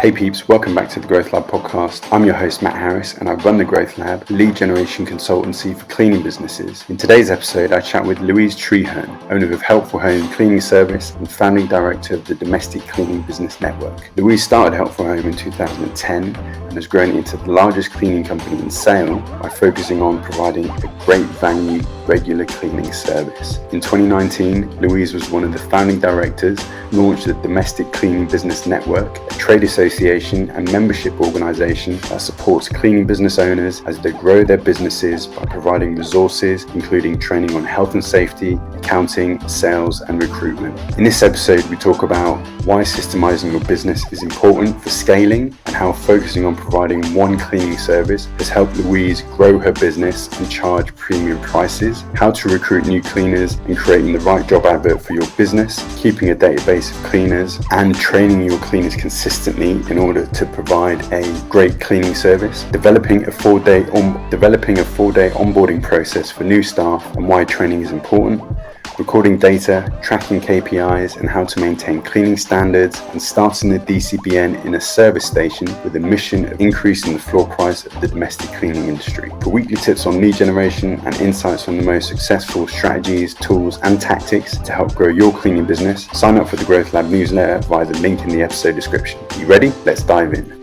Hey peeps, welcome back to the Growth Lab podcast. I'm your host Matt Harris and I run the Growth Lab, lead generation consultancy for cleaning businesses. In today's episode, I chat with Louise Trehearn, owner of Helpful Home Cleaning Service and founding director of the Domestic Cleaning Business Network. Louise started Helpful Home in 2010 and has grown into the largest cleaning company in Sale by focusing on providing a great value, regular cleaning service. In 2019, Louise was one of the founding directors, launched the Domestic Cleaning Business Network, a trade association and membership organisation that supports cleaning business owners as they grow their businesses by providing resources including training on health and safety, accounting, sales and recruitment. In this episode we talk about why systemizing your business is important for scaling and how focusing on providing one cleaning service has helped Louise grow her business and charge premium prices, how to recruit new cleaners and creating the right job advert for your business, keeping a database of cleaners and training your cleaners consistently in order to provide a great cleaning service, developing a four-day onboarding process for new staff and why training is important, recording data, tracking KPIs and how to maintain cleaning standards, and starting the DCBN in a service station with a mission of increasing the floor price of the domestic cleaning industry. For weekly tips on lead generation and insights on the most successful strategies, tools and tactics to help grow your cleaning business, sign up for the Growth Lab newsletter via the link in the episode description. You ready? Let's dive in.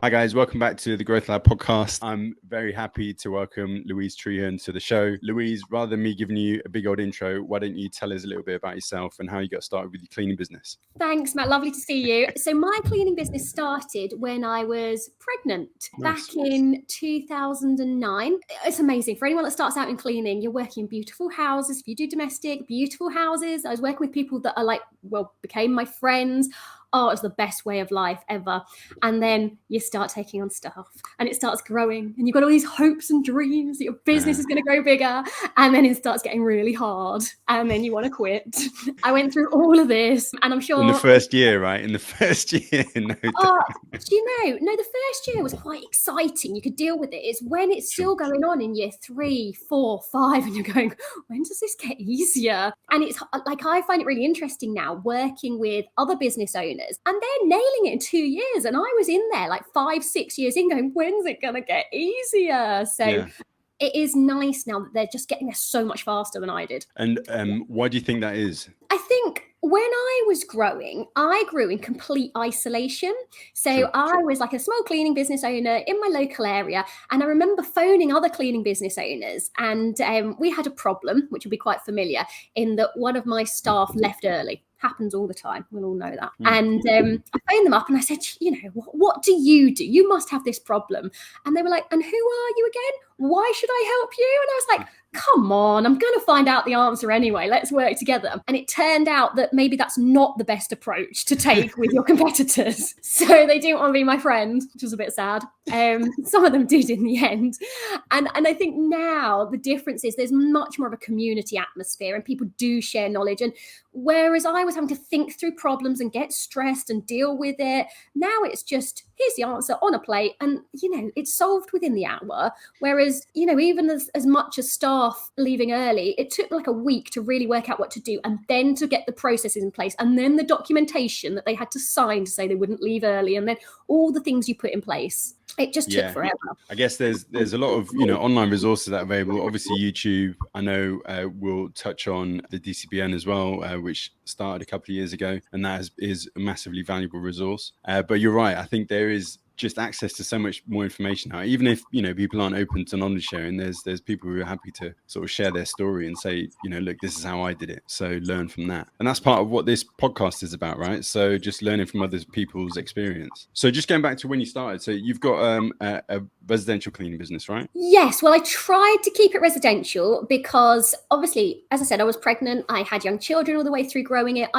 Hi guys, welcome back to the Growth Lab podcast. I'm very happy to welcome Louise Trehearn to the show. Louise, rather than me giving you a big old intro, why don't you tell us a little bit about yourself and how you got started with your cleaning business? Thanks, Matt. Lovely to see you. So my cleaning business started when I was pregnant back in 2009. It's amazing. For anyone that starts out in cleaning, you're working in beautiful houses. If you do domestic, beautiful houses. I was working with people that are became my friends. Oh, it was the best way of life ever. And then you start taking on stuff and it starts growing and you've got all these hopes and dreams that your business is going to grow bigger. And then it starts getting really hard and then you want to quit. I went through all of this and I'm sure... In the first year, right? In the first year. No, the first year was quite exciting. You could deal with it. It's when it's still going on in year 3, 4, 5 and you're going, when does this get easier? And it's like, I find it really interesting now working with other business owners and they're nailing it in 2 years. And I was in there like 5, 6 years in going, when's it going to get easier? So It is nice now that they're just getting there so much faster than I did. And why do you think that is? I think when I was growing, I grew in complete isolation. So I was like a small cleaning business owner in my local area. And I remember phoning other cleaning business owners. And we had a problem, which would be quite familiar, in that one of my staff left early. Happens all the time. We'll all know that. And I phoned them up and I said, what do? You must have this problem. And they were like, and who are you again? Why should I help you? And I was like, come on, I'm going to find out the answer anyway. Let's work together. And it turned out that maybe that's not the best approach to take with your competitors. So they didn't want to be my friend, which was a bit sad. Some of them did in the end. And I think now the difference is there's much more of a community atmosphere and people do share knowledge. And whereas I was having to think through problems and get stressed and deal with it, now it's just, here's the answer on a plate and, it's solved within the hour. Whereas, even as much as staff leaving early, it took like a week to really work out what to do and then to get the processes in place and then the documentation that they had to sign to say they wouldn't leave early and then all the things you put in place. It just took forever. I guess there's a lot of online resources that are available. Obviously, YouTube, I know we'll touch on the DCBN as well, which started a couple of years ago, and that is a massively valuable resource. But you're right. I think there is just access to so much more information now. Even if people aren't open to knowledge sharing, there's people who are happy to sort of share their story and say, look, this is how I did it, so learn from that. And that's part of what this podcast is about, right? So just learning from other people's experience. So just going back to when you started, so you've got a residential cleaning business, right? Yes. Well, I tried to keep it residential because obviously, as I said, I was pregnant. I had young children all the way through growing it.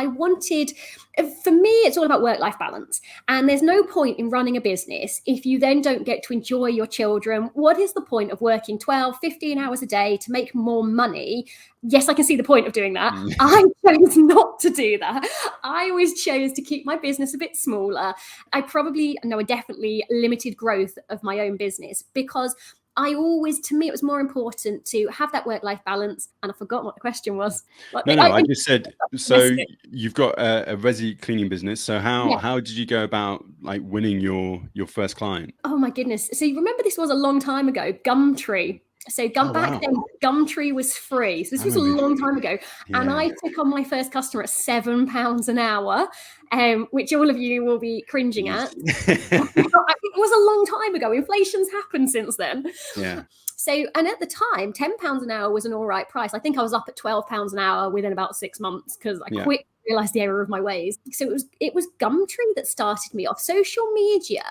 For me, it's all about work-life balance. And there's no point in running a business if you then don't get to enjoy your children. What is the point of working 12, 15 hours a day to make more money? Yes, I can see the point of doing that. I chose not to do that. I always chose to keep my business a bit smaller. I definitely limited growth of my own business because to me, it was more important to have that work-life balance. And I forgot what the question was. I just said, so you've got a resi cleaning business. So Yeah. how did you go about like winning your first client? Oh my goodness. So you remember this was a long time ago, Gumtree. So back then, Gumtree was free. So this was a long time ago. Yeah. And I took on my first customer at £7 an hour, which all of you will be cringing at. It was a long time ago. Inflation's happened since then. Yeah. So, and at the time, £10 an hour was an all right price. I think I was up at £12 an hour within about 6 months because I quickly realized the error of my ways. So it was Gumtree that started me off. Social media,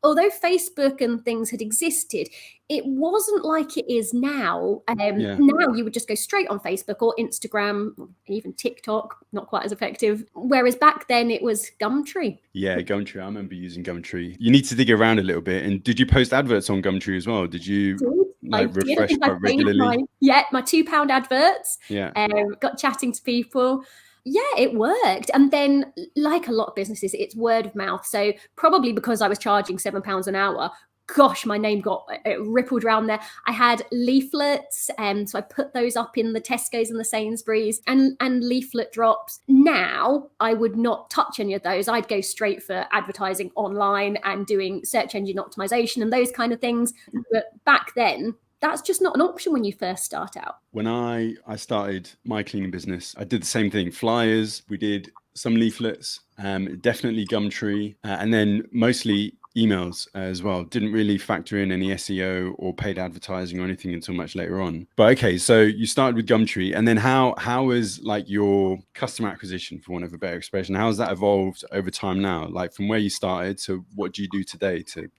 although Facebook and things had existed, it wasn't like it is now. Now you would just go straight on Facebook or Instagram, even TikTok, not quite as effective. Whereas back then it was Gumtree. Yeah, Gumtree. I remember using Gumtree. You need to dig around a little bit. And did you post adverts on Gumtree as well? Did you refresh quite regularly? My £2 adverts. Yeah. Got chatting to people. Yeah, it worked. And then, like a lot of businesses, it's word of mouth. So probably because I was charging £7 an hour, gosh, my name got rippled around there. I had leaflets, so I put those up in the Tesco's and the Sainsbury's and leaflet drops. Now, I would not touch any of those. I'd go straight for advertising online and doing search engine optimization and those kind of things. But back then, that's just not an option when you first start out. When I started my cleaning business, I did the same thing. Flyers, we did some leaflets, definitely Gumtree, and then mostly emails as well. Didn't really factor in any SEO or paid advertising or anything until much later on. But okay, so you started with Gumtree, and then how is like your customer acquisition, for want of a better expression, how has that evolved over time now? Like from where you started to what do you do today to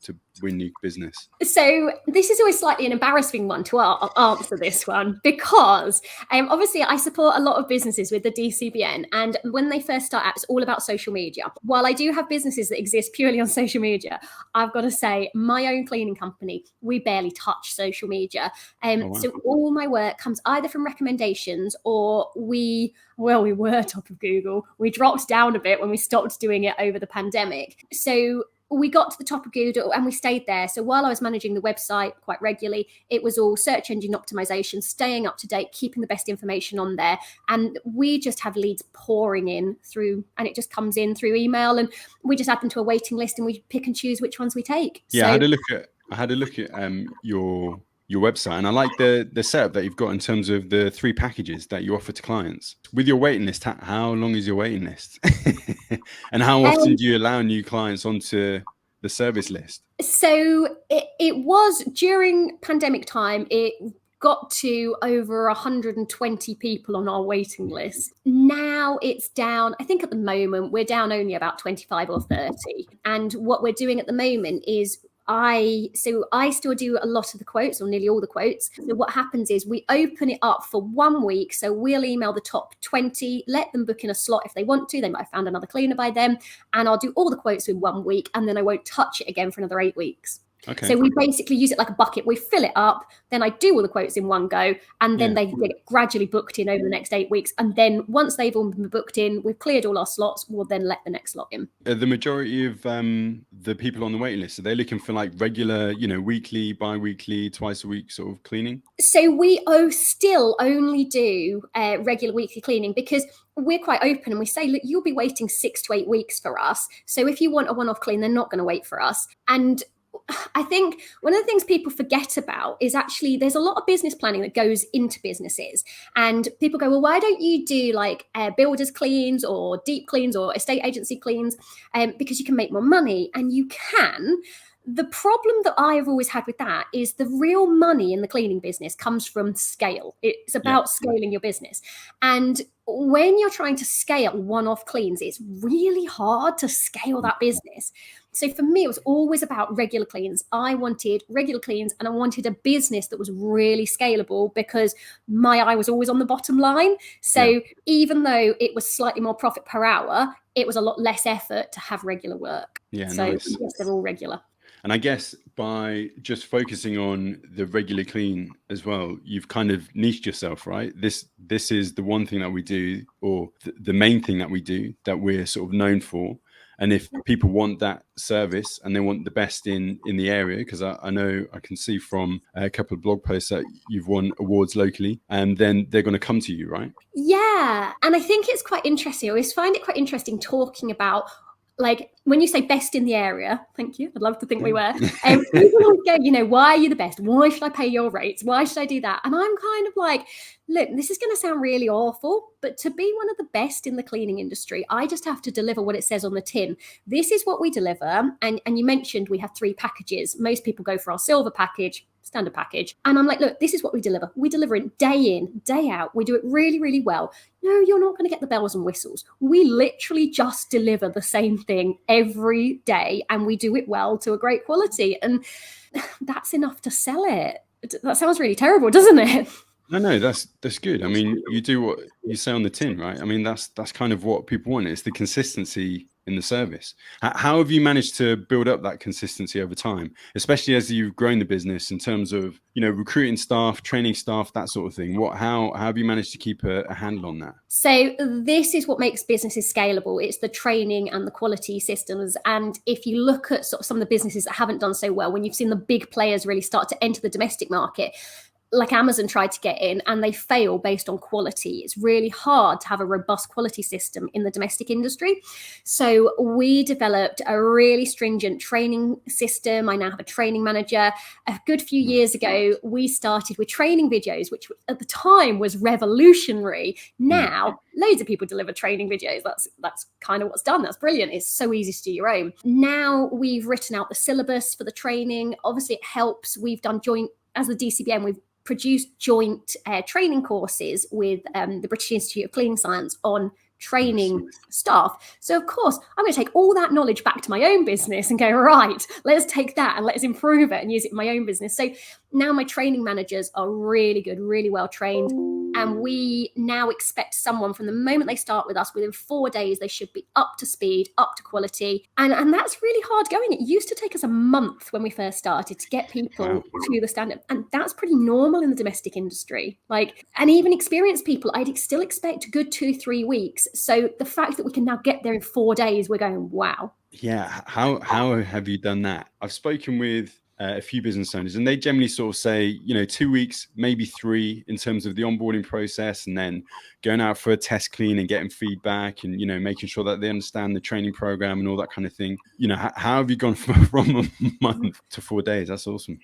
win new business? So this is always slightly an embarrassing one to answer this one because obviously I support a lot of businesses with the DCBN, and when they first start out, it's all about social media. While I do have businesses that exist purely on social media, I've got to say my own cleaning company, we barely touch social media. So all my work comes either from recommendations or we were top of Google. We dropped down a bit when we stopped doing it over the pandemic. So we got to the top of Google and we stayed there. So while I was managing the website quite regularly, it was all search engine optimization, staying up to date, keeping the best information on there. And we just have leads pouring in through, and it just comes in through email, and we just add them to a waiting list and we pick and choose which ones we take. Yeah, so I had a look at your website, and I like the setup that you've got in terms of the 3 packages that you offer to clients. With your waiting list, how long is your waiting list? And how often do you allow new clients onto the service list? So it was during pandemic time, it got to over 120 people on our waiting list. Now it's down, I think at the moment, we're down only about 25 or 30. And what we're doing at the moment is I still do a lot of the quotes, or nearly all the quotes. So what happens is we open it up for 1 week. So we'll email the top 20, let them book in a slot if they want to. They might have found another cleaner by then. And I'll do all the quotes in 1 week, and then I won't touch it again for another 8 weeks. Okay. So we basically use it like a bucket. We fill it up, then I do all the quotes in one go, and then they get gradually booked in over the next 8 weeks. And then once they've all been booked in, we've cleared all our slots, we'll then let the next lot in. The majority of the people on the waiting list, are they looking for like regular, weekly, bi-weekly, twice a week sort of cleaning? So we still only do regular weekly cleaning because we're quite open and we say, look, you'll be waiting 6 to 8 weeks for us. So if you want a one-off clean, they're not going to wait for us. And I think one of the things people forget about is actually there's a lot of business planning that goes into businesses, and people go, well, why don't you do like builders cleans or deep cleans or estate agency cleans? Because you can make more money, and you can. The problem that I've always had with that is the real money in the cleaning business comes from scale. It's about scaling your business. And when you're trying to scale one-off cleans, it's really hard to scale that business. So for me, it was always about regular cleans. I wanted regular cleans, and I wanted a business that was really scalable because my eye was always on the bottom line. So even though it was slightly more profit per hour, it was a lot less effort to have regular work. Yeah, so nice. Yes, they're all regular. And I guess by just focusing on the regular clean as well, you've kind of niched yourself, right? This is the one thing that we do, or the main thing that we do that we're sort of known for. And if people want that service and they want the best in the area, because I know I can see from a couple of blog posts that you've won awards locally, and then they're going to come to you, right? Yeah. And I think it's quite interesting. I always find it quite interesting talking about, like, when you say best in the area, thank you, I'd love to think we were, people always go, you know, why are you the best? Why should I pay your rates? Why should I do that? And I'm kind of like, look, this is going to sound really awful, but to be one of the best in the cleaning industry, I just have to deliver what it says on the tin. This is what we deliver. And you mentioned we have 3 packages. Most people go for our silver package, standard package. And I'm like, look, this is what we deliver. We deliver it day in, day out. We do it really, really well. No, you're not going to get the bells and whistles. We literally just deliver the same thing every day, and we do it well to a great quality. And that's enough to sell it. That sounds really terrible, doesn't it? No, that's good. I mean, you do what you say on the tin, right? I mean, that's kind of what people want. It's the consistency in the service. How have you managed to build up that consistency over time, especially as you've grown the business in terms of, you know, recruiting staff, training staff, that sort of thing? How have you managed to keep a handle on that? So this is what makes businesses scalable. It's the training and the quality systems. And if you look at sort of some of the businesses that haven't done so well, when you've seen the big players really start to enter the domestic market, like Amazon tried to get in and they fail based on quality. It's really hard to have a robust quality system in the domestic industry. So we developed a really stringent training system. I now have a training manager. A good few years ago, we started with training videos, which at the time was revolutionary. Now, loads of people deliver training videos. That's kind of what's done. That's brilliant. It's so easy to do your own. Now we've written out the syllabus for the training. Obviously, it helps. We've done joint, as the DCBN, we've produced joint training courses with the British Institute of Cleaning Science on training staff. So of course, I'm going to take all that knowledge back to my own business and go, right, let's take that and let's improve it and use it in my own business. So now my training managers are really good, really well trained. And we now expect someone from the moment they start with us, within 4 days, they should be up to speed, up to quality. And that's really hard going. It used to take us a month when we first started to get people to the standard. And that's pretty normal in the domestic industry. And even experienced people, I'd still expect a good 2-3 weeks. So the fact that we can now get there in 4 days, we're going, wow. Yeah. How have you done that? I've spoken with a few business owners, and they generally sort of say, you know, 2 weeks, maybe 3 in terms of the onboarding process, and then going out for a test clean and getting feedback and, you know, making sure that they understand the training program and all that kind of thing. You know, how have you gone from a month to 4 days? That's awesome.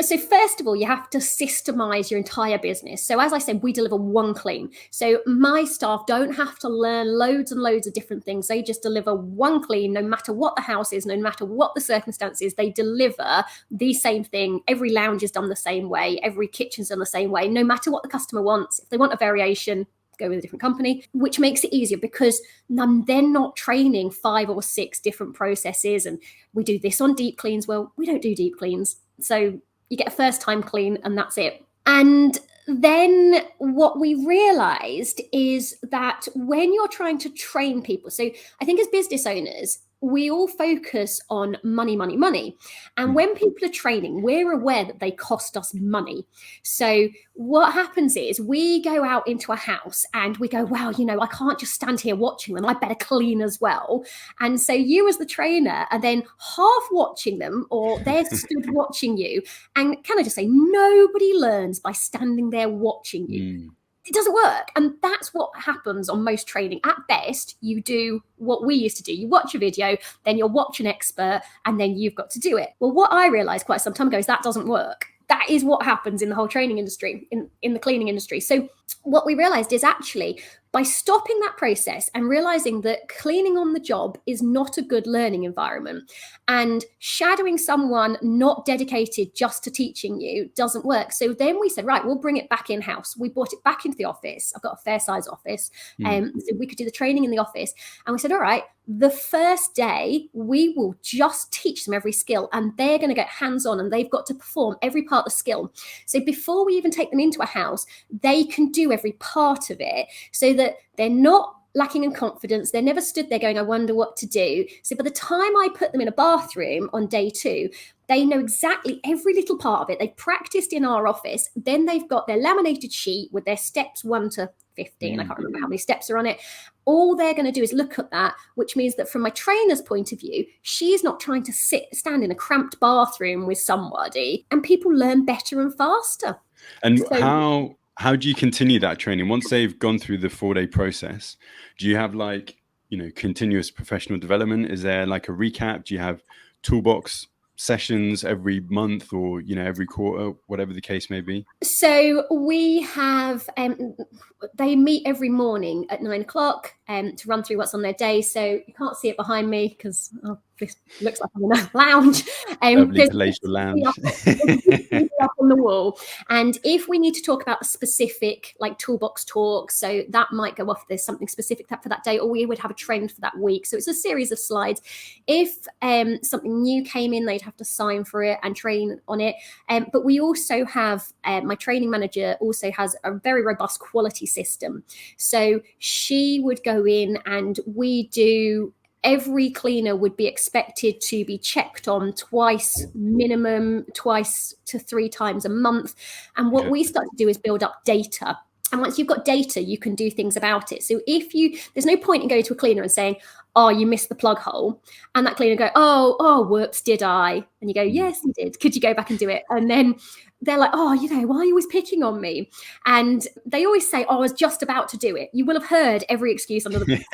So first of all, you have to systemize your entire business. So as I said, we deliver one clean. So my staff don't have to learn loads and loads of different things. They just deliver one clean, no matter what the house is, no matter what the circumstances, they deliver the same thing. Every lounge is done the same way. Every kitchen's done the same way, no matter what the customer wants. If they want a variation, go with a different company, which makes it easier because I'm then not training 5 or 6 different processes. And we do this on deep cleans. Well, we don't do deep cleans. So you get a first time clean and that's it. And then what we realized is that when you're trying to train people, so I think as business owners, we all focus on money, money, money. And when people are training, we're aware that they cost us money. So what happens is we go out into a house and we go, wow, you know, I can't just stand here watching them. I better clean as well. And so you as the trainer are then half watching them, or they're stood watching you. And can I just say, nobody learns by standing there watching you. It doesn't work. And that's what happens on most training. At best, you do what we used to do. You watch a video, then you'll watch an expert, and then you've got to do it. Well, what I realized quite some time ago is that doesn't work. That is what happens in the whole training industry, in the cleaning industry. So what we realized is actually by stopping that process and realizing that cleaning on the job is not a good learning environment, and shadowing someone not dedicated just to teaching you doesn't work. So then we said, right, we'll bring it back in-house. We brought it back into the office. I've got a fair size office. So we could do the training in the office. And we said, all right, the first day we will just teach them every skill, and they're going to get hands-on and they've got to perform every part of the skill. So before we even take them into a house, they can do every part of it so that they're not lacking in confidence. They're never stood there going, I wonder what to do. So by the time I put them in a bathroom on day 2, they know exactly every little part of it. They've practiced in our office. Then they've got their laminated sheet with their steps 1 to 15. I can't remember how many steps are on it. All they're going to do is look at that, which means that from my trainer's point of view, she's not trying to stand in a cramped bathroom with somebody, and people learn better and faster. And so, how do you continue that training once they've gone through the 4-day process? Do you have like, continuous professional development? Is there like a recap? Do you have toolbox sessions every month or, every quarter, whatever the case may be? So we have, they meet every morning at 9 o'clock to run through what's on their day. So you can't see it behind me because this looks like I'm in a lounge. Lovely palatial lounge. Up on the wall. And if we need to talk about a specific like toolbox talk, so that might go off, there's something specific for that day, or we would have a trend for that week. So it's a series of slides. If something new came in, they'd have to sign for it and train on it. But we also have, my training manager also has a very robust quality system. So she would go in and every cleaner would be expected to be checked on minimum twice to 3 times a month. And what we start to do is build up data. And once you've got data, you can do things about it. So there's no point in going to a cleaner and saying, oh, you missed the plug hole. And that cleaner go, oh, whoops, did I? And you go, yes, you did. Could you go back and do it? And then they're like, oh, why are you always picking on me? And they always say, oh, I was just about to do it. You will have heard every excuse under the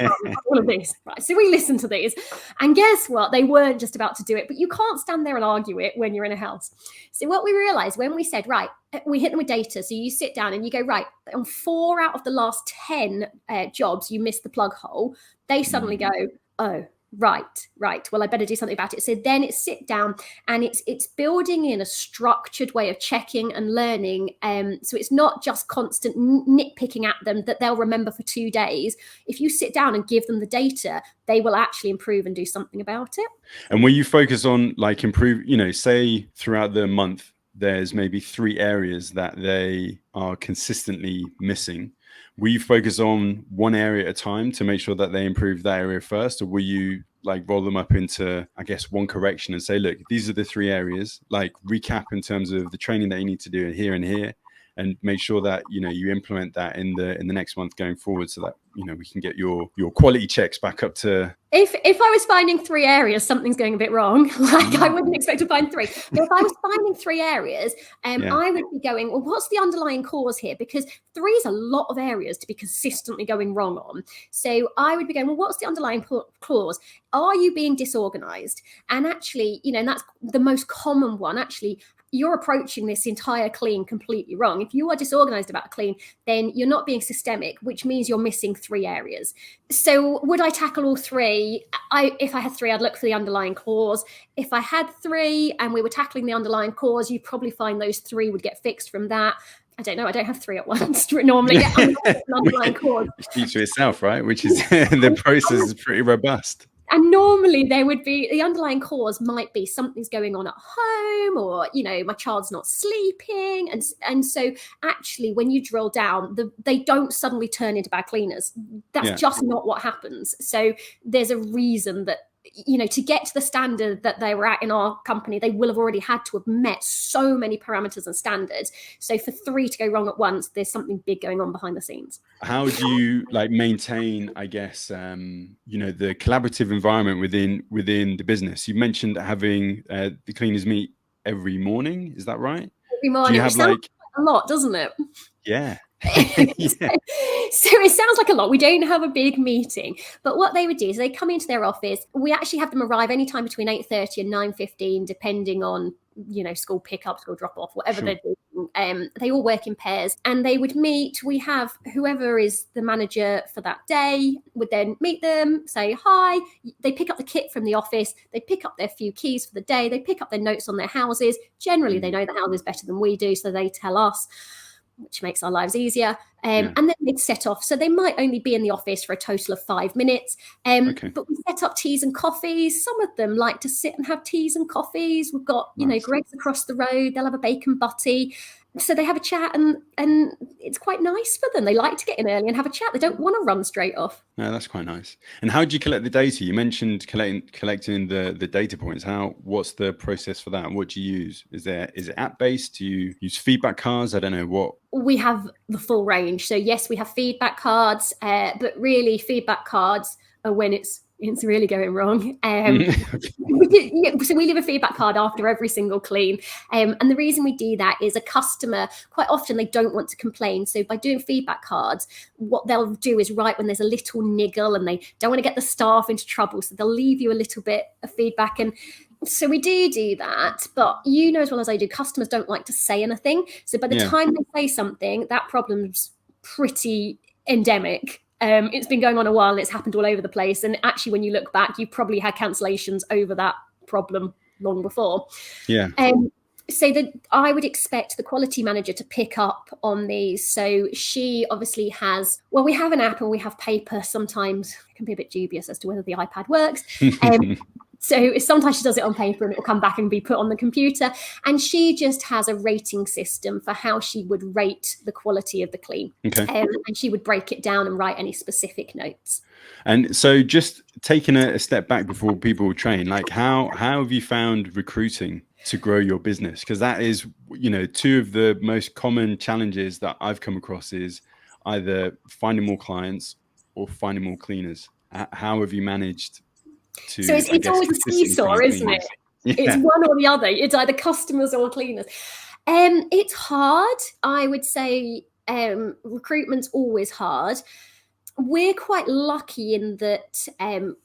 all of this. Right. So we listen to these. And guess what? They weren't just about to do it, but you can't stand there and argue it when you're in a house. So what we realized when we said, right, we hit them with data. So you sit down and you go, right, on 4 out of the last 10 jobs, you missed the plug hole. They suddenly go, oh, right. Well, I better do something about it. So then it's sit down and it's building in a structured way of checking and learning. So it's not just constant nitpicking at them that they'll remember for 2 days. If you sit down and give them the data, they will actually improve and do something about it. And when you focus on like improve, say throughout the month, there's maybe 3 areas that they are consistently missing. Will you focus on one area at a time to make sure that they improve that area first? Or will you like roll them up into, I guess, one correction and say, look, these are the 3 areas, like recap in terms of the training that you need to do here and here, and make sure that, you implement that in the next month going forward so that, we can get your quality checks back up to. If I was finding 3 areas, something's going a bit wrong. Like I wouldn't expect to find 3. But if I was finding 3 areas, I would be going, well, what's the underlying cause here? Because 3 is a lot of areas to be consistently going wrong on. So I would be going, well, what's the underlying cause? Are you being disorganized? And actually, and that's the most common one. Actually, you're approaching this entire clean completely wrong. If you are disorganized about a clean, then you're not being systemic, which means you're missing 3 areas. So would I tackle all 3? If I had 3, I'd look for the underlying cause. If I had 3 and we were tackling the underlying cause, you'd probably find those 3 would get fixed from that. I don't know. I don't have 3 at once normally. An underlying cause. Speaks for itself, right? Which is the process is pretty robust. And normally there would be, the underlying cause might be something's going on at home, or, my child's not sleeping. And so actually when you drill down, they don't suddenly turn into bad cleaners. That's just not what happens. So there's a reason that, to get to the standard that they were at in our company, they will have already had to have met so many parameters and standards. So for 3 to go wrong at once, there's something big going on behind the scenes. How do you maintain, I guess, the collaborative environment within the business? You mentioned having the cleaners meet every morning. Is that right? Every morning. Do you have a lot, doesn't it? Yeah. So it sounds like a lot. We don't have a big meeting, but what they would do is they come into their office. We actually have them arrive anytime between 8:30 and 9:15, depending on school pickup, school drop off, whatever they're doing. They all work in pairs, and they would meet. We have whoever is the manager for that day would then meet them, say hi. They pick up the kit from the office. They pick up their few keys for the day. They pick up their notes on their houses. Generally, they know the houses better than we do, so they tell us, which makes our lives easier. And then they'd set off. So they might only be in the office for a total of 5 minutes. But we set up teas and coffees. Some of them like to sit and have teas and coffees. We've got, Greg's across the road. They'll have a bacon butty. So they have a chat, and it's quite nice for them. They like to get in early and have a chat. They don't want to run straight off. No, that's quite nice. And how do you collect the data? You mentioned collecting the data points. What's the process for that? What do you use? Is it app based? Do you use feedback cards? I don't know what. We have the full range. So yes, we have feedback cards, but really feedback cards are when it's really going wrong. So we leave a feedback card after every single clean. And the reason we do that is a customer, quite often they don't want to complain. So by doing feedback cards, what they'll do is write when there's a little niggle and they don't want to get the staff into trouble. So they'll leave you a little bit of feedback. And so we do that, but you know as well as I do, customers don't like to say anything. So by the time they say something, that problem's pretty endemic. It's been going on a while and it's happened all over the place. And actually, when you look back, you probably had cancellations over that problem long before. Yeah. So that I would expect the quality manager to pick up on these. So she obviously has, well, we have an app and we have paper. Sometimes it can be a bit dubious as to whether the iPad works. So sometimes she does it on paper and it will come back and be put on the computer. And she just has a rating system for how she would rate the quality of the clean. Okay. And she would break it down and write any specific notes. And so just taking a step back before people train, like how have you found recruiting to grow your business? Because that is, two of the most common challenges that I've come across is either finding more clients or finding more cleaners. How have you managed to? So it's always a seesaw, isn't it? Yeah. It's one or the other. It's either customers or cleaners. It's hard. I would say recruitment's always hard. We're quite lucky in that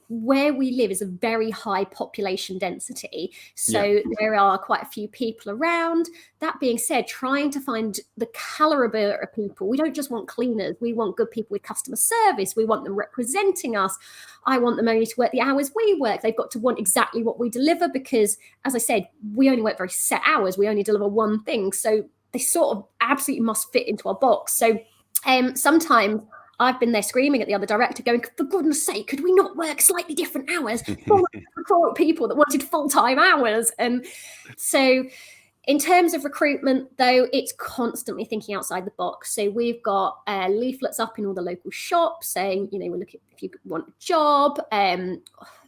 where we live is a very high population density. So there are quite a few people around. That being said, trying to find the caliber of people, we don't just want cleaners. We want good people with customer service. We want them representing us. I want them only to work the hours we work. They've got to want exactly what we deliver because, as I said, we only work very set hours. We only deliver one thing. So they sort of absolutely must fit into our box. So sometimes I've been there screaming at the other director going, for goodness sake, could we not work slightly different hours? Recruit people that wanted full-time hours. And so in terms of recruitment, though, it's constantly thinking outside the box. So we've got leaflets up in all the local shops saying, we're looking if you want a job.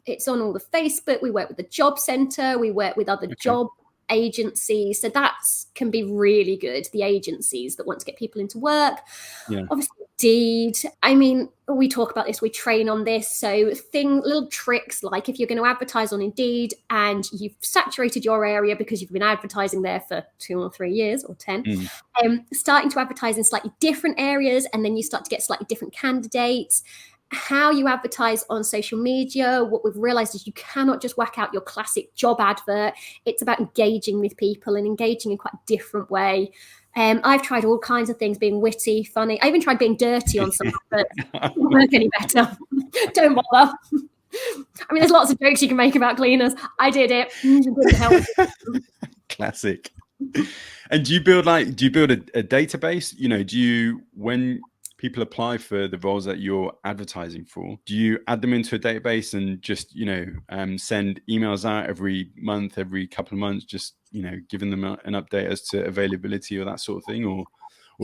It's on all the Facebook. We work with the job centre. We work with other job agencies. So that can be really good. The agencies that want to get people into work. Yeah. Obviously, Indeed. I mean, we talk about this, we train on this. So little tricks like if you're going to advertise on Indeed and you've saturated your area because you've been advertising there for 2 or 3 years or 10, starting to advertise in slightly different areas, and then you start to get slightly different candidates. How you advertise on social media, what we've realized is you cannot just whack out your classic job advert. It's about engaging with people and engaging in quite a different way. I've tried all kinds of things, being witty, funny. I even tried being dirty on some adverts. It didn't work any better. Don't bother. I mean, there's lots of jokes you can make about cleaners. I did it. Didn't help. Classic. And do you build a database? When people apply for the roles that you're advertising for, do you add them into a database and just, send emails out every month, every couple of months, just, giving them an update as to availability or that sort of thing? Or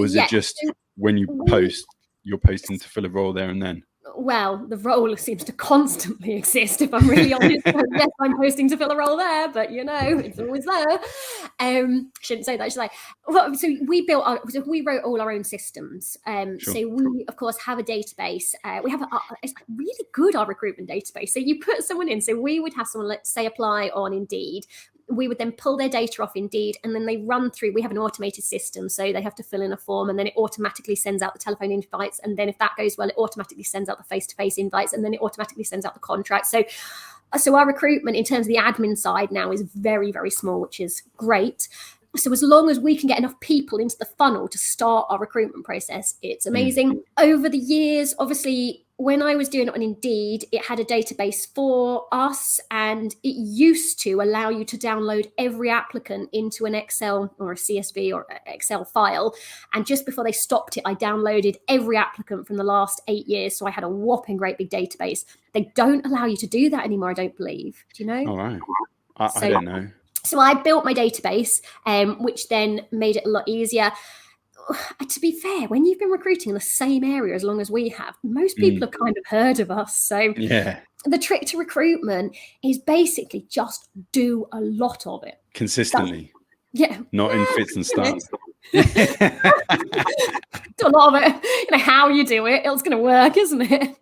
is it just when you post, you're posting to fill a role there and then? Well, the role seems to constantly exist, if I'm really honest. Yes, I'm posting to fill a role there, but it's always there. Shouldn't say that, should I? Well, so we wrote all our own systems. Sure. So we, of course, have a database. We have it's really good, our recruitment database. So you put someone in. So we would have someone, let's say, apply on Indeed. We would then pull their data off Indeed, and then they run through. We have an automated system, so they have to fill in a form, and then it automatically sends out the telephone invites. And then if that goes well, it automatically sends out the face-to-face invites, and then it automatically sends out the contract. So our recruitment in terms of the admin side now is very, very small, which is great. So as long as we can get enough people into the funnel to start our recruitment process, it's amazing. Over the years, obviously, when I was doing it on Indeed, it had a database for us, and it used to allow you to download every applicant into an Excel or a CSV or Excel file. And just before they stopped it, I downloaded every applicant from the last 8 years. So I had a whopping great big database. They don't allow you to do that anymore, I don't believe. Do you know? All right. I don't know. So I built my database, which then made it a lot easier. To be fair, when you've been recruiting in the same area as long as we have, most people have kind of heard of us. So the trick to recruitment is basically just do a lot of it. Consistently. Not in fits and starts. Do a lot of it. How you do it, it's going to work, isn't it?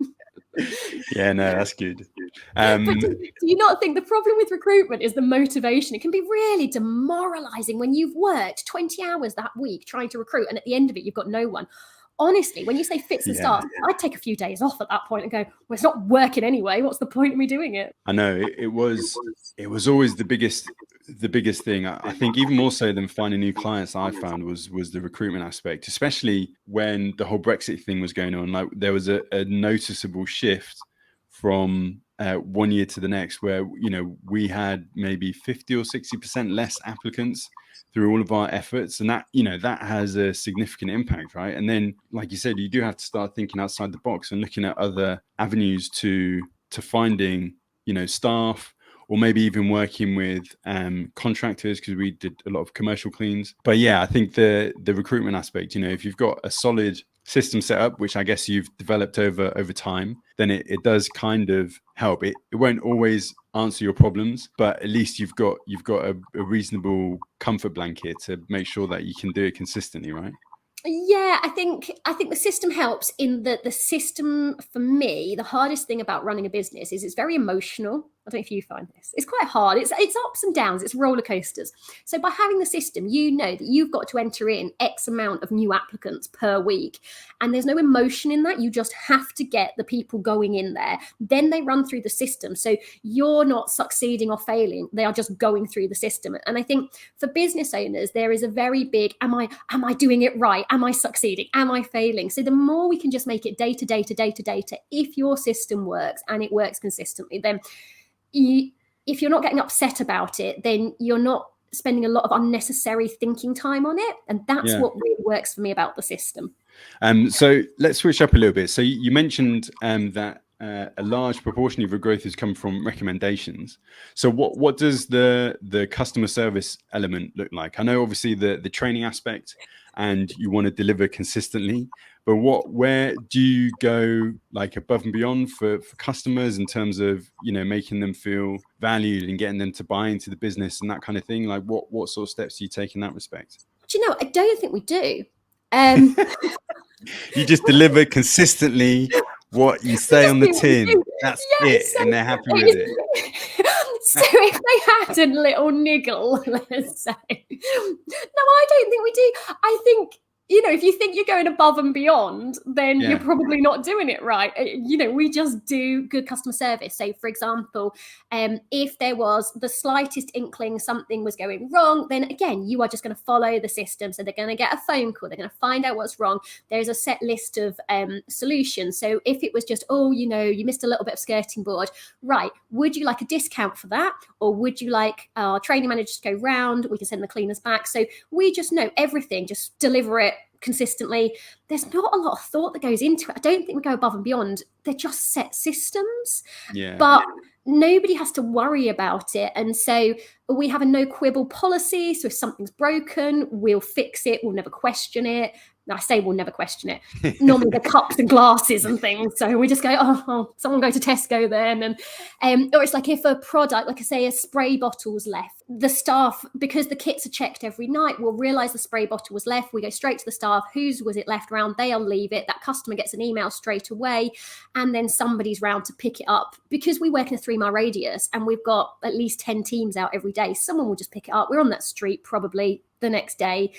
Yeah, no, that's good. But do you not think the problem with recruitment is the motivation? It can be really demoralizing when you've worked 20 hours that week trying to recruit, and at the end of it, you've got no one. Honestly, when you say fits and starts, I'd take a few days off at that point and go, well, it's not working anyway. What's the point of me doing it? I know it was always the biggest thing. I think even more so than finding new clients, I found was the recruitment aspect, especially when the whole Brexit thing was going on. Like there was a noticeable shift from 1 year to the next, where we had maybe 50 or 60% less applicants through all of our efforts, and that that has a significant impact, right? And then, like you said, you do have to start thinking outside the box and looking at other avenues to finding staff, or maybe even working with contractors, because we did a lot of commercial cleans. But yeah, I think the recruitment aspect, if you've got a solid system set up, which I guess you've developed over time, then it does kind of help. It won't always answer your problems, but at least you've got a reasonable comfort blanket to make sure that you can do it consistently, right? Yeah, I think the system helps in that the system, for me, the hardest thing about running a business is it's very emotional. I don't know if you find this. It's quite hard. It's ups and downs. It's roller coasters. So by having the system, you know that you've got to enter in X amount of new applicants per week. And there's no emotion in that. You just have to get the people going in there. Then they run through the system. So you're not succeeding or failing. They are just going through the system. And I think for business owners, there is a very big, am I doing it right? Am I succeeding? Am I failing? So the more we can just make it data, if your system works and it works consistently, then if you're not getting upset about it, then you're not spending a lot of unnecessary thinking time on it. And that's what really works for me about the system. So let's switch up a little bit. So you mentioned that a large proportion of your growth has come from recommendations. So what does the customer service element look like? I know obviously the training aspect, and you want to deliver consistently, but where do you go like above and beyond for customers in terms of making them feel valued and getting them to buy into the business and that kind of thing? Like what sort of steps do you take in that respect? Do you know, I don't think we do. You just deliver consistently what you say on the tin. That's it, so, and they're happy with it. So if they had a little niggle, let's say, no, I don't think we do. I think, if you think you're going above and beyond, then you're probably not doing it right. We just do good customer service. So, for example, if there was the slightest inkling something was going wrong, then again, you are just going to follow the system. So they're going to get a phone call. They're going to find out what's wrong. There's a set list of solutions. So if it was just, you missed a little bit of skirting board, right, would you like a discount for that? Or would you like our training manager to go round? We can send the cleaners back. So we just know everything, just deliver it consistently. There's not a lot of thought that goes into it. I don't think we go above and beyond. They're just set systems, but nobody has to worry about it. And so we have a no quibble policy. So if something's broken, we'll fix it. We'll never question it. I say we'll never question it. Normally the cups and glasses and things. So we just go, oh, someone go to Tesco then. And or it's like if a product, like I say, a spray bottle's left, the staff, because the kits are checked every night, will realise the spray bottle was left. We go straight to the staff. Whose was it left round? They'll leave it. That customer gets an email straight away. And then somebody's round to pick it up. Because we work in a 3-mile radius and we've got at least 10 teams out every day, someone will just pick it up. We're on that street probably the next day.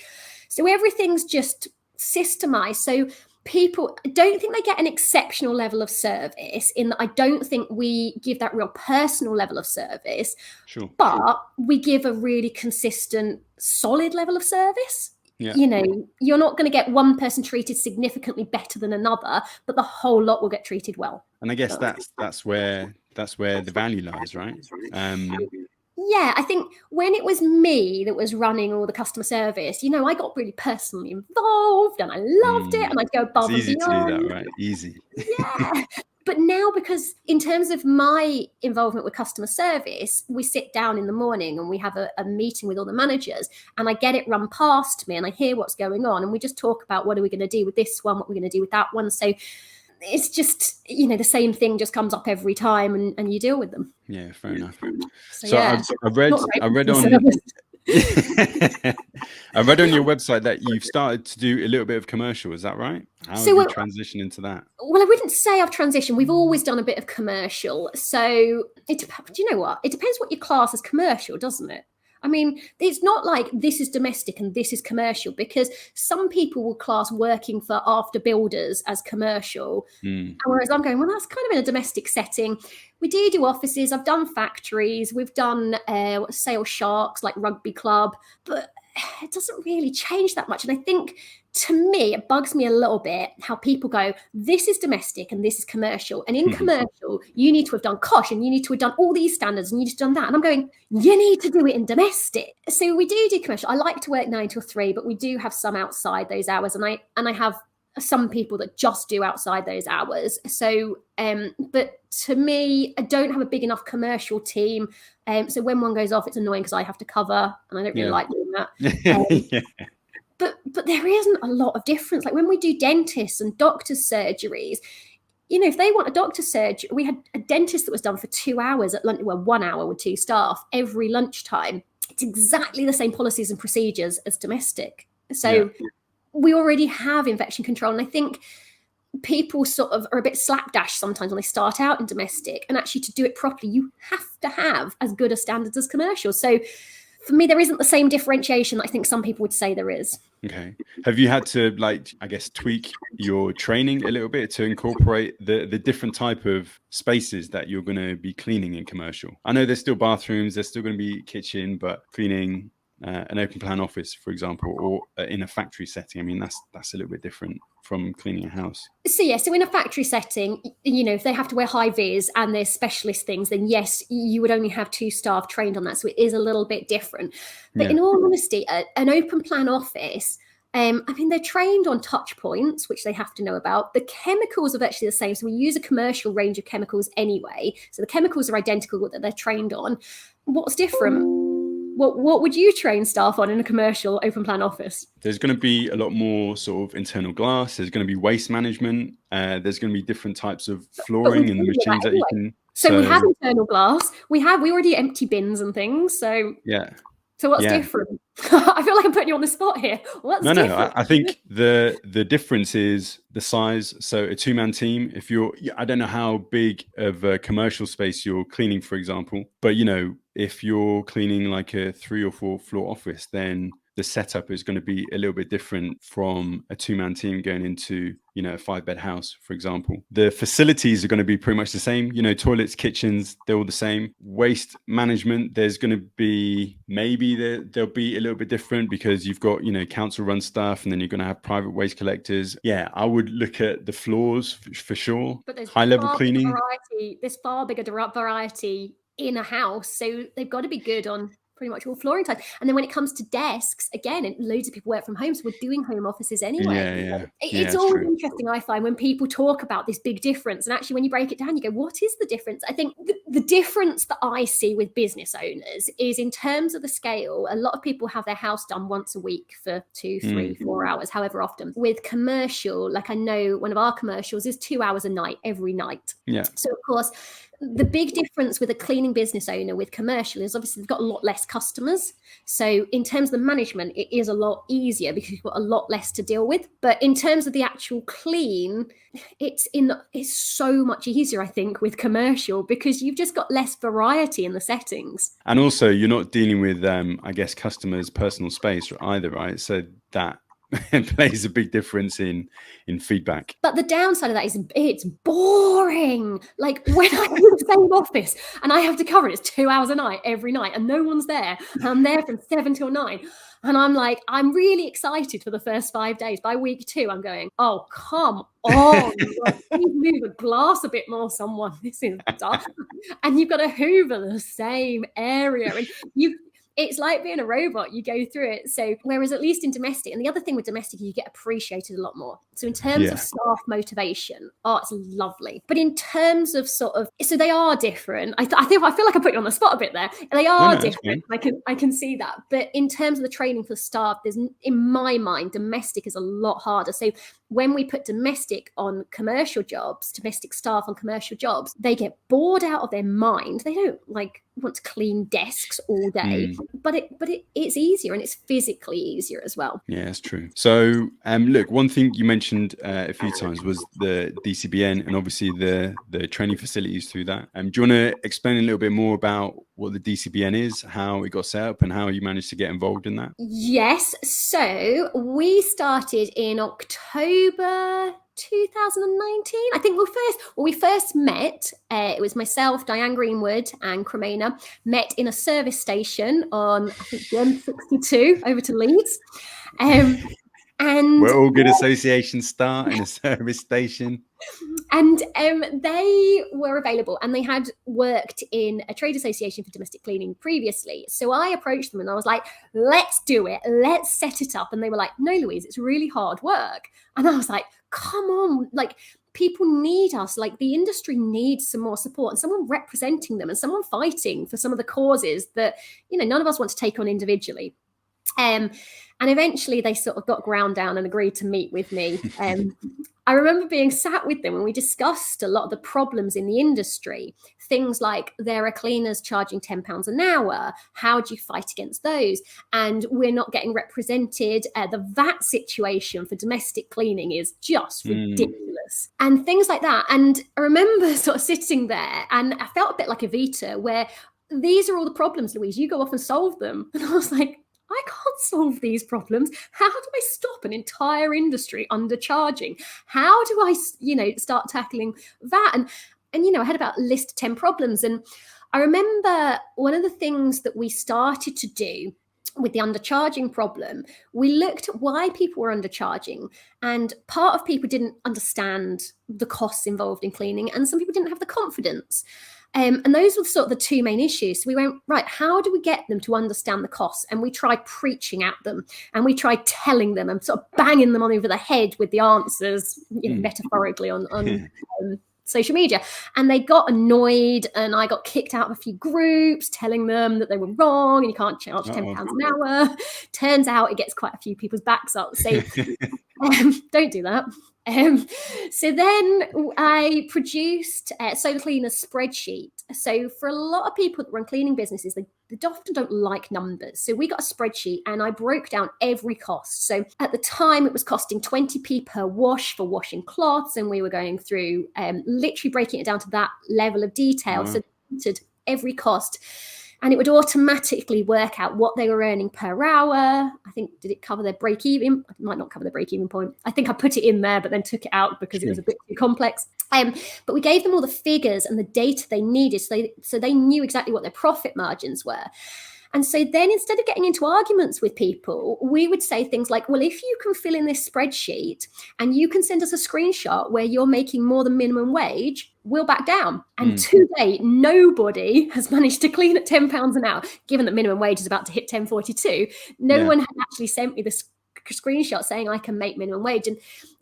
So everything's just systemized. So people don't think they get an exceptional level of service, in that I don't think we give that real personal level of service, but we give a really consistent, solid level of service. You're not going to get one person treated significantly better than another, but the whole lot will get treated well. And I guess that's where the value lies, right? Yeah, I think when it was me that was running all the customer service, I got really personally involved and I loved it, and I'd go above and beyond. Easy to do that, right? Easy. Yeah. But now, because in terms of my involvement with customer service, we sit down in the morning and we have a meeting with all the managers, and I get it run past me and I hear what's going on, and we just talk about what are we going to do with this one, what we're going to do with that one. So it's just, the same thing just comes up every time, and you deal with them. Yeah, fair enough. So yeah. I read on I read on your website that you've started to do a little bit of commercial. Is that right? How have you transitioned into that? Well, I wouldn't say I've transitioned. We've always done a bit of commercial. So do you know what? It depends what your class is commercial, doesn't it? I mean, it's not like this is domestic and this is commercial, because some people will class working for after builders as commercial. Whereas I'm going, well, that's kind of in a domestic setting. We do offices. I've done factories. We've done sales sharks like rugby club, but it doesn't really change that much. And I think, to me, it bugs me a little bit how people go, this is domestic and this is commercial. And in commercial, you need to have done COSH and you need to have done all these standards and you need to have done that. And I'm going, you need to do it in domestic. So we do commercial. I like to work 9 till 3, but we do have some outside those hours. And I have some people that just do outside those hours. So, but to me, I don't have a big enough commercial team. So when one goes off, it's annoying because I have to cover, and I don't really like doing that. But there isn't a lot of difference. Like when we do dentists and doctors' surgeries, if they want a doctor's surgery, we had a dentist that was done for 2 hours at lunch, well, 1 hour with 2 staff every lunchtime. It's exactly the same policies and procedures as domestic. So we already have infection control. And I think people sort of are a bit slapdash sometimes when they start out in domestic. And actually, to do it properly, you have to have as good a standards as commercial. So for me, there isn't the same differentiation that I think some people would say there is. Okay. Have you had to, tweak your training a little bit to incorporate the different type of spaces that you're going to be cleaning in commercial? I know there's still bathrooms, there's still going to be kitchen, but cleaning an open plan office, for example, or in a factory setting, I mean, that's a little bit different from cleaning a house. So in a factory setting, if they have to wear high vis and there's specialist things, then yes, you would only have 2 staff trained on that. So it is a little bit different. But in all honesty, an open plan office, they're trained on touch points, which they have to know about. The chemicals are virtually the same. So we use a commercial range of chemicals anyway. So the chemicals are identical that they're trained on. What's different? What would you train staff on in a commercial open plan office? There's going to be a lot more sort of internal glass. There's going to be waste management. There's going to be different types of flooring and the machines that you can. So we have internal glass. We already empty bins and things. So So what's different? I feel like I'm putting you on the spot here. What's different? No. I think the difference is the size. So a 2-man team, I don't know how big of a commercial space you're cleaning, for example, but if you're cleaning like a 3 or 4 floor office, then the setup is going to be a little bit different from a 2-man team going into, a 5-bed house, for example. The facilities are going to be pretty much the same, toilets, kitchens, they're all the same. Waste management, there's going to be, maybe there'll be a little bit different because you've got, council run stuff, and then you're going to have private waste collectors. Yeah, I would look at the floors for sure. But there's high level cleaning. There's far bigger variety in a house. So they've got to be good on pretty much all flooring types. And then when it comes to desks, again, loads of people work from home, so we're doing home offices anyway. It's always interesting, I find, when people talk about this big difference, and actually when you break it down, you go, what is the difference? I think the difference that I see with business owners is in terms of the scale. A lot of people have their house done once a week for 2, 3, 4 hours, however often. With commercial, like I know one of our commercials is 2 hours a night, every night. So of course, the big difference with a cleaning business owner with commercial is obviously they've got a lot less customers. So in terms of the management, it is a lot easier because you've got a lot less to deal with. But in terms of the actual clean, it's so much easier, I think, with commercial because you've just got less variety in the settings. And also you're not dealing with, customers' personal space either, right? So that plays a big difference in feedback. But the downside of that is it's boring. Like when I'm in the same office and I have to cover it, it's 2 hours a night every night and no one's there. And I'm there from 7 till 9. And I'm like, I'm really excited for the first 5 days. By week 2, I'm going, oh, come on. Like, please move a glass a bit more, someone. This is dark. And you've got to hoover the same area. And it's like being a robot. You go through it. So whereas at least in domestic, and the other thing with domestic, you get appreciated a lot more. So in terms of staff motivation, it's lovely. But in terms of so they are different. I feel like I put you on the spot a bit there. They are different. I can see that. But in terms of the training for staff, in my mind, domestic is a lot harder. So when we put domestic on commercial jobs, domestic staff on commercial jobs, they get bored out of their mind. They don't want to clean desks all day, but it's easier, and it's physically easier as well. Yeah, that's true. So look, one thing you mentioned a few times was the DCBN, and obviously the training facilities through that. Do you want to explain a little bit more about what the DCBN is, how it got set up, and how you managed to get involved in that? Yes. So we started in October 2019. I think we first met. It was myself, Diane Greenwood, and Cremena met in a service station on, I think, the M62 over to Leeds. And where all good associations start, in a service station. And they were available, and they had worked in a trade association for domestic cleaning previously. So I approached them and I was like, let's do it. Let's set it up. And they were like, no, Louise, it's really hard work. And I was like, come on, people need us. The industry needs some more support, and someone representing them, and someone fighting for some of the causes that, none of us want to take on individually. And eventually they sort of got ground down and agreed to meet with me. I remember being sat with them and we discussed a lot of the problems in the industry. Things like, there are cleaners charging £10 an hour. How do you fight against those? And we're not getting represented. The VAT situation for domestic cleaning is just ridiculous. And things like that. And I remember sort of sitting there, and I felt a bit like Evita, where these are all the problems, Louise, you go off and solve them. And I was like, I can't solve these problems. How do I stop an entire industry undercharging? How do I, start tackling that? And I had about a list of 10 problems. And I remember one of the things that we started to do with the undercharging problem, we looked at why people were undercharging. And part of people didn't understand the costs involved in cleaning, and some people didn't have the confidence. And those were sort of the two main issues. So we went, right, how do we get them to understand the costs? And we tried preaching at them, and we tried telling them and sort of banging them on over the head with the answers, metaphorically on social media. And they got annoyed, and I got kicked out of a few groups telling them that they were wrong and you can't charge £10 an hour. Turns out it gets quite a few people's backs up. So don't do that. So then I produced Solar Cleaner's spreadsheet. So for a lot of people that run cleaning businesses, they often don't like numbers. So we got a spreadsheet, and I broke down every cost. So at the time, it was costing 20p per wash for washing cloths, and we were going through literally breaking it down to that level of detail. So they entered every cost, and it would automatically work out what they were earning per hour. I think, did it cover their break even? It might not cover the break even point. I think I put it in there, but then took it out because it was a bit too complex. But we gave them all the figures and the data they needed, so they knew exactly what their profit margins were. And so then, instead of getting into arguments with people, we would say things like, well, if you can fill in this spreadsheet and you can send us a screenshot where you're making more than minimum wage, we'll back down. And to date, nobody has managed to clean at £10 an hour, given that minimum wage is about to hit 10.42. No one had actually sent me this screenshot saying I can make minimum wage.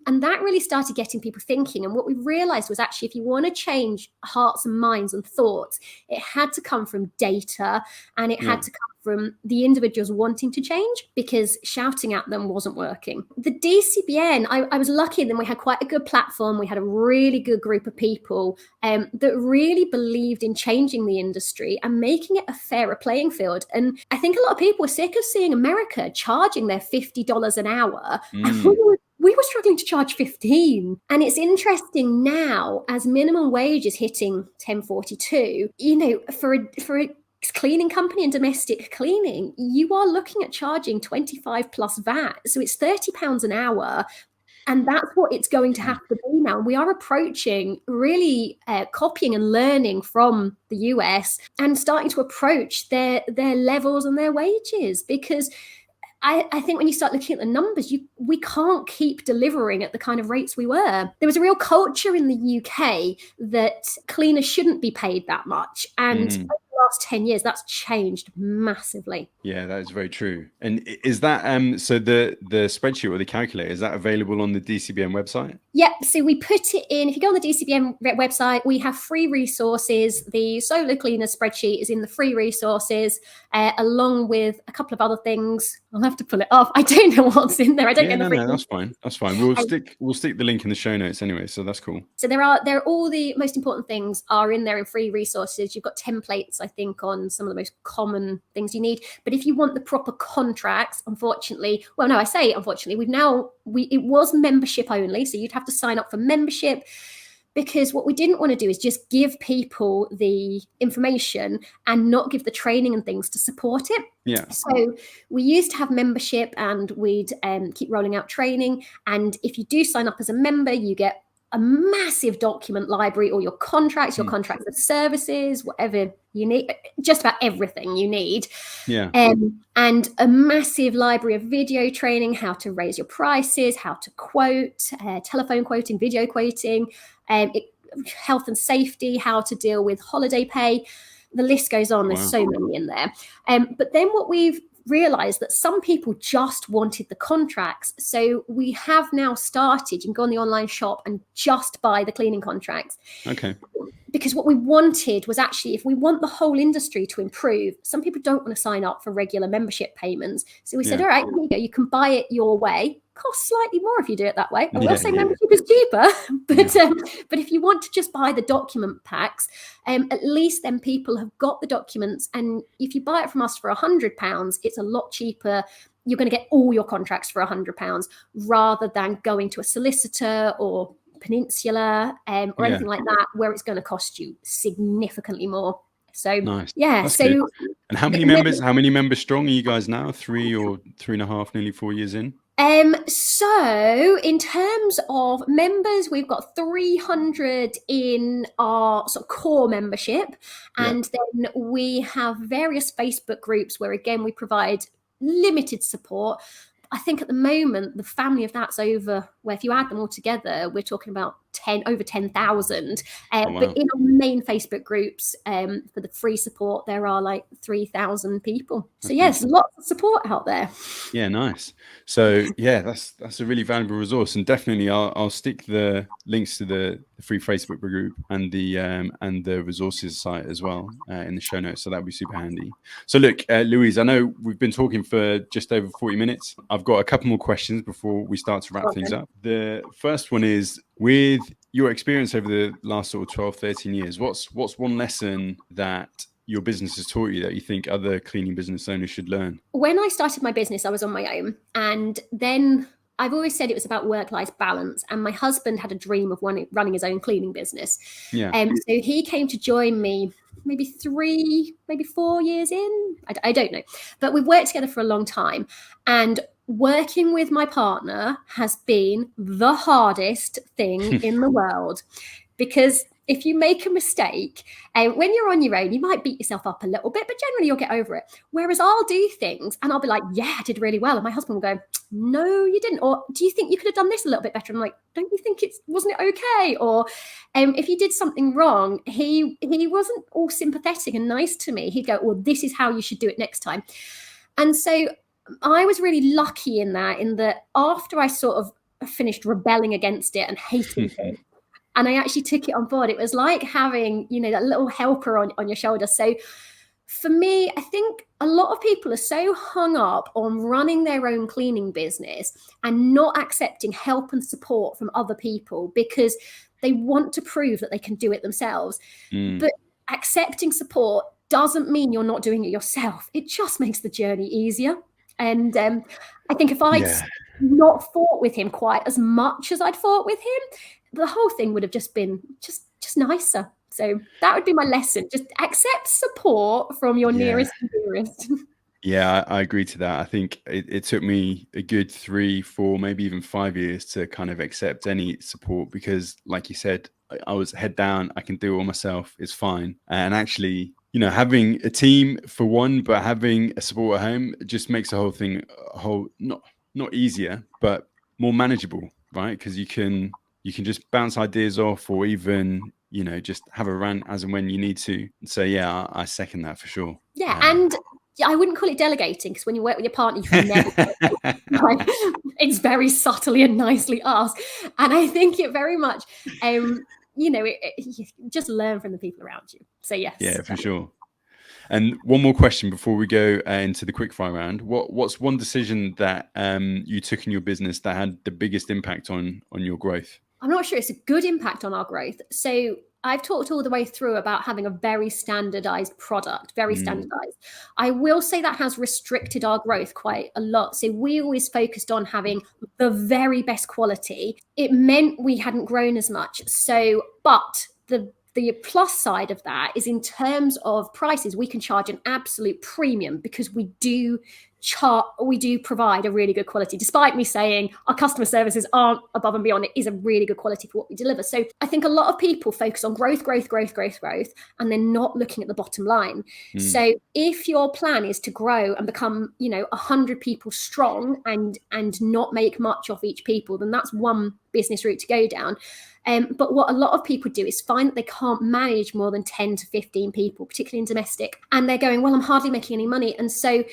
And that really started getting people thinking. And what we realized was, actually, if you want to change hearts and minds and thoughts, it had to come from data, and it had to come from the individuals wanting to change, because shouting at them wasn't working. The DCBN, I was lucky that we had quite a good platform. We had a really good group of people that really believed in changing the industry and making it a fairer playing field. And I think a lot of people were sick of seeing America charging their $50 an hour. And we were struggling to charge 15. And it's interesting now, as minimum wage is hitting 10.42, for a cleaning company and domestic cleaning, you are looking at charging 25 plus VAT. So it's £30 an hour. And that's what it's going to have to be now. We are approaching, really copying and learning from the US, and starting to approach their levels and their wages, because I think when you start looking at the numbers, we can't keep delivering at the kind of rates we were. There was a real culture in the UK that cleaners shouldn't be paid that much. And over last 10 years, that's changed massively. Yeah, that is very true. And is that so the spreadsheet or the calculator, is that available on the DCBN website? Yep. So we put it in. If you go on the DCBN website, we have free resources. The solar cleaner spreadsheet is in the free resources, along with a couple of other things. I'll have to pull it off. I don't know what's in there. I don't know. No, that's fine. That's fine. We'll stick the link in the show notes anyway, so that's cool. So there are all the most important things are in there in free resources. You've got templates, I think, on some of the most common things you need. But if you want the proper contracts, unfortunately, well, no, I say unfortunately, it was membership only, so you'd have to sign up for membership, because what we didn't want to do is just give people the information and not give the training and things to support it. Yeah. So we used to have membership, and we'd keep rolling out training. And if you do sign up as a member, you get a massive document library, all your contracts of services, whatever you need, just about everything you need. Yeah. And a massive library of video training, how to raise your prices, how to quote, telephone quoting, video quoting, health and safety, how to deal with holiday pay. The list goes on. There's so many in there. But then what we've realized that some people just wanted the contracts. So we have now started, you can go on the online shop and just buy the cleaning contracts. Okay. Because what we wanted was actually, if we want the whole industry to improve, some people don't want to sign up for regular membership payments. So we said, all right, here you go, you can buy it your way. Costs slightly more if you do it that way. I will say membership is cheaper, but if you want to just buy the document packs, at least then people have got the documents. And if you buy it from us for £100, it's a lot cheaper. You're going to get all your contracts for £100 rather than going to a solicitor or Peninsula or anything like that, where it's going to cost you significantly more. So nice. Yeah. That's so good. And how many members strong are you guys now? 3 or 3.5, nearly 4 years in? So in terms of members, we've got 300 in our sort of core membership. And then we have various Facebook groups where, again, we provide limited support. I think at the moment, the family of that's over, where if you add them all together, we're talking about over 10,000. But in our main Facebook groups, for the free support, there are like 3,000 people. So yes, lots of support out there. Yeah, nice. So yeah, that's a really valuable resource, and definitely I'll stick the links to the free Facebook group and the resources site as well in the show notes. So that'd be super handy. So look, Louise, I know we've been talking for just over 40 minutes. I've got a couple more questions before we start to wrap things up. The first one is, with your experience over the last sort of 12, 13 years, what's one lesson that your business has taught you that you think other cleaning business owners should learn? When I started my business, I was on my own. And then I've always said it was about work-life balance. And my husband had a dream of running his own cleaning business. Yeah. So he came to join me maybe 4 years in. I don't know. But we've worked together for a long time. And working with my partner has been the hardest thing in the world, because if you make a mistake, when you're on your own, you might beat yourself up a little bit, but generally you'll get over it. Whereas I'll do things and I'll be like, yeah, I did really well. And my husband will go, no, you didn't. Or do you think you could have done this a little bit better? I'm like, don't you think wasn't it okay? Or if you did something wrong, he wasn't all sympathetic and nice to me. He'd go, well, this is how you should do it next time. And so I was really lucky in that after I sort of finished rebelling against it and hating it, and I actually took it on board, it was like having, that little helper on your shoulder. So for me, I think a lot of people are so hung up on running their own cleaning business and not accepting help and support from other people because they want to prove that they can do it themselves. But accepting support doesn't mean you're not doing it yourself. It just makes the journey easier. And I think if I'd not fought with him quite as much as I'd fought with him, the whole thing would have just been just nicer. So that would be my lesson. Just accept support from your nearest and dearest. Yeah, I agree to that. I think it took me a good 3, 4, maybe even 5 years to kind of accept any support because, like you said, I was head down. I can do it all myself. It's fine. And actually, having a team for one, but having a support at home just makes the whole thing not easier, but more manageable, right? Because you can just bounce ideas off, or even just have a rant as and when you need to. So yeah, I second that for sure. Yeah, and I wouldn't call it delegating, because when you work with your partner, you can never. Like, it's very subtly and nicely asked, and I think it very much, you just learn from the people around you. So yes, yeah, for sure. And one more question before we go into the quickfire round. What's one decision that you took in your business that had the biggest impact on your growth? I'm not sure it's a good impact on our growth. So I've talked all the way through about having a very standardized product, very standardized. I will say that has restricted our growth quite a lot. So we always focused on having the very best quality. It meant we hadn't grown as much. So, but the plus side of that is, in terms of prices, we can charge an absolute premium, because we do provide a really good quality. Despite me saying our customer services aren't above and beyond, it is a really good quality for what we deliver. So I think a lot of people focus on growth, and they're not looking at the bottom line. So if your plan is to grow and become, 100 people strong and not make much off each people, then that's one business route to go down. But what a lot of people do is find that they can't manage more than 10 to 15 people, particularly in domestic. And they're going, well, I'm hardly making any money. And so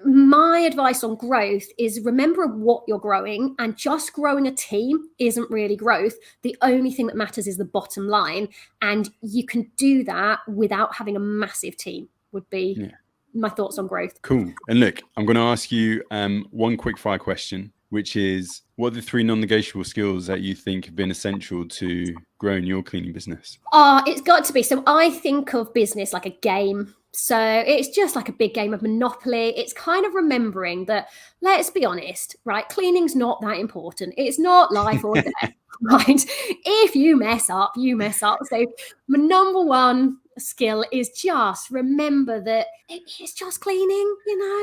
my advice on growth is, remember what you're growing, and just growing a team isn't really growth. The only thing that matters is the bottom line. And you can do that without having a massive team, would be my thoughts on growth. Cool. And look, I'm going to ask you one quick fire question, which is, what are the 3 non-negotiable skills that you think have been essential to growing your cleaning business? It's got to be. So I think of business like a game. So it's just like a big game of Monopoly. It's kind of remembering that, let's be honest, right? Cleaning's not that important. It's not life or death, right? If you mess up, you mess up. So my number one skill is just remember that it's just cleaning,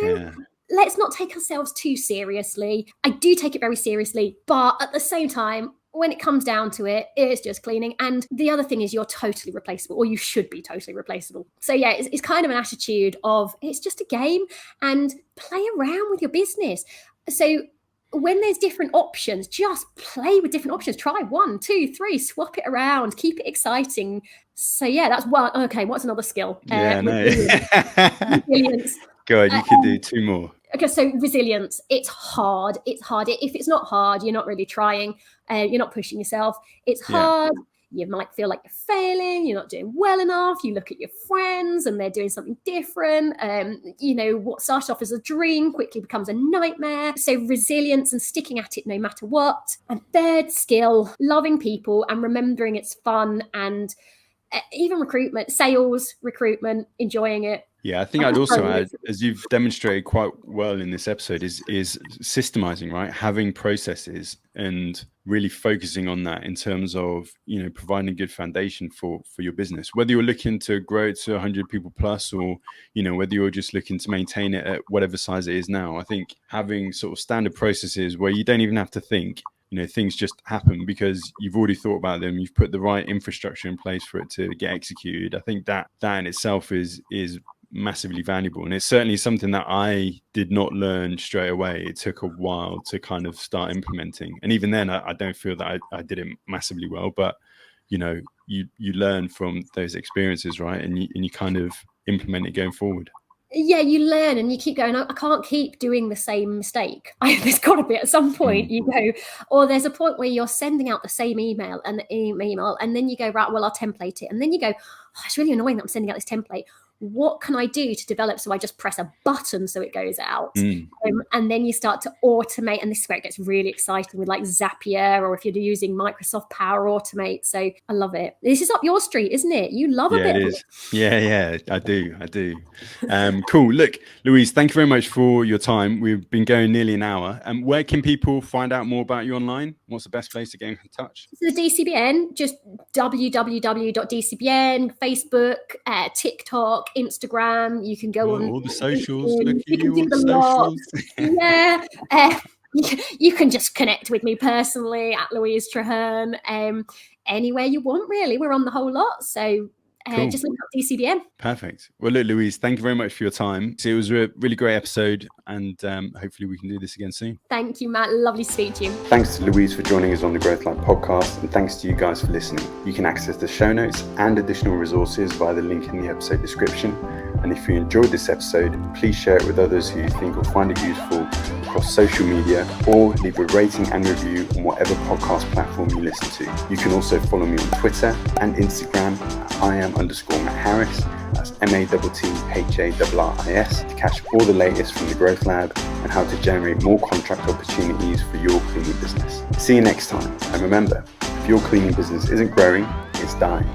Yeah. Let's not take ourselves too seriously. I do take it very seriously, but at the same time, when it comes down to it, it's just cleaning. And the other thing is, you're totally replaceable, or you should be totally replaceable. So yeah, it's kind of an attitude of, it's just a game, and play around with your business. So when there's different options, just play with different options. Try 1, 2, 3, swap it around, keep it exciting. So yeah, that's one. Okay, what's another skill? Resilience. Go on, you can do 2 more. Okay, so resilience. It's hard. If it's not hard, you're not really trying. You're not pushing yourself. It's hard. You might feel like you're failing. You're not doing well enough. You look at your friends and they're doing something different. What started off as a dream quickly becomes a nightmare. So resilience and sticking at it no matter what. And third skill, loving people and remembering it's fun, and even sales recruitment, enjoying it. Yeah, I think I'd also add, as you've demonstrated quite well in this episode, is systemizing, right? Having processes and really focusing on that in terms of, providing a good foundation for your business, whether you're looking to grow it to 100 people plus, or, whether you're just looking to maintain it at whatever size it is now. I think having sort of standard processes where you don't even have to think, things just happen because you've already thought about them. You've put the right infrastructure in place for it to get executed. I think that in itself is massively valuable, and it's certainly something that I did not learn straight away. It took a while to kind of start implementing, and even then I don't feel that I did it massively well, but you learn from those experiences, right? And you kind of implement it going forward. Yeah, you learn and you keep going, I can't keep doing the same mistake. There's got to be at some point, or there's a point where you're sending out the same email, and then you go, right, well, I'll template it. And then you go, it's really annoying that I'm sending out this template. What can I do to develop so I just press a button so it goes out? And then you start to automate, and this is where it gets really exciting with like Zapier, or if you're using Microsoft Power Automate. So I love it. This is up your street, isn't it? You love a bit of it. Yeah, I do. Cool. Look, Louise, thank you very much for your time. We've been going nearly an hour. Where can people find out more about you online? What's the best place to get in touch? So the DCBN, just www.dcbn, Facebook, TikTok, Instagram. You can go on all the socials. Look at you, all the socials. Yeah. You can just connect with me personally at Louise Trehearn. Anywhere you want, really. We're on the whole lot. So Cool. Just look up DCBN. Perfect. Well, look, Louise, thank you very much for your time. So it was a really great episode, and hopefully we can do this again soon. Thank you, Matt. Lovely to speak to you. Thanks to Louise for joining us on the Growth Lab podcast, and thanks to you guys for listening. You can access the show notes and additional resources via the link in the episode description. And if you enjoyed this episode, please share it with others who you think will find it useful across social media, or leave a rating and review on whatever podcast platform you listen to. You can also follow me on Twitter and Instagram at @Iam_Matt Harris. That's MATTHARRIS, to catch all the latest from the Growth Lab and how to generate more contract opportunities for your cleaning business. See you next time, and remember, if your cleaning business isn't growing, it's dying.